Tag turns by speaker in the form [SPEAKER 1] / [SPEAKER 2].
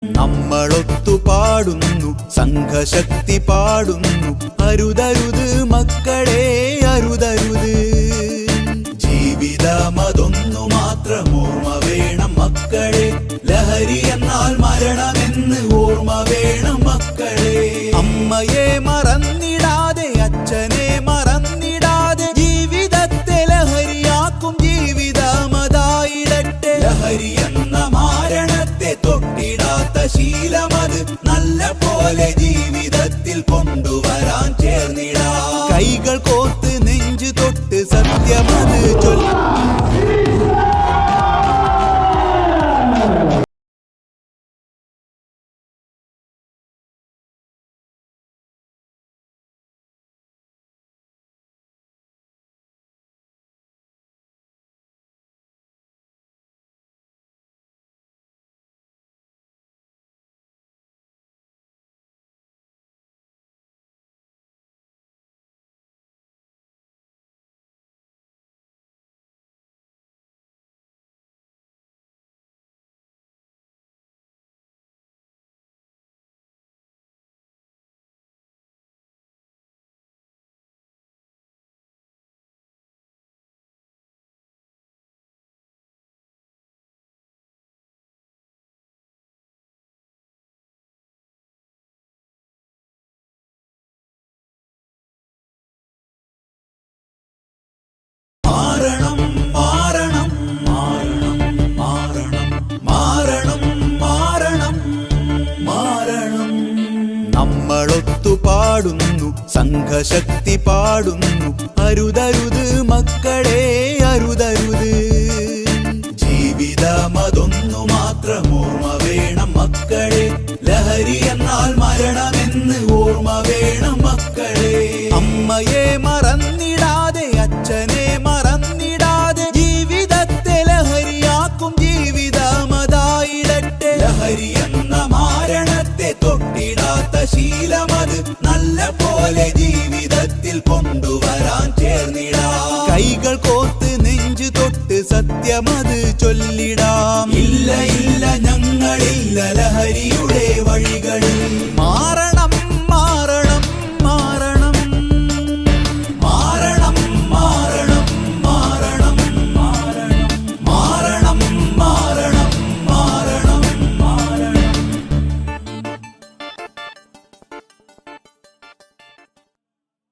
[SPEAKER 1] നമ്മളൊത്തു പാടുന്നു, സംഘശക്തി പാടുന്നു, അരുതരുത് മക്കളെ അരുതരുത്. ജീവിതമതൊന്നു മാത്രം ഓർമ്മ വേണം മക്കളെ, ലഹരി എന്നാൽ മരണമെന്ന് ഓർമ്മ വേണം മക്കളെ. അമ്മയെ മറന്നിടാതെ അച്ഛനെ മറന്നിടാതെ ജീവിതത്തെ ലഹരിയാക്കും ജീവിതമതായിടട്ടെ. ലഹരി എന്ന മാരണത്തെ തൊട്ടിടാത്ത ശീലമത് നല്ല പോലെ ജീവിതത്തിൽ കൊണ്ടുവരാൻ ചേർന്നിടാ. കൈകൾ കോർത്ത് നെഞ്ചു തൊട്ട് സത്യമത് ചൊല്ലി. നമ്മളൊത്തു പാടുന്നു, സംഘശക്തി പാടുന്നു, അരുതരുത് മക്കളെ അരുതരുത്. ജീവിതമതൊന്നു മാത്രം ഓർമ്മ വേണം മക്കളെ, ലഹരി എന്നാൽ മരണമെന്ന് ഓർമ്മ വേണം മക്കളെ. അമ്മയെ മറന്നിടാതെ അച്ഛനെ മറന്നിടാതെ ജീവിതത്തെ ലഹരിയാക്കും ജീവിതമതായിടട്ടെ. ലഹരി എന്ന മാരണത്തെ തൊട്ടിടാത്ത ശീലമത് നല്ല പോലെ ജീവിതത്തിൽ കൊണ്ടുവരാൻ ചേർന്നിടാ. കൈകൾ കോർത്ത് നെഞ്ചു തൊട്ട് സത്യമത് ചൊല്ലിടാം. ഇല്ല ഇല്ല ഞങ്ങളില്ല ലഹരിയുടെ വഴികളിൽ.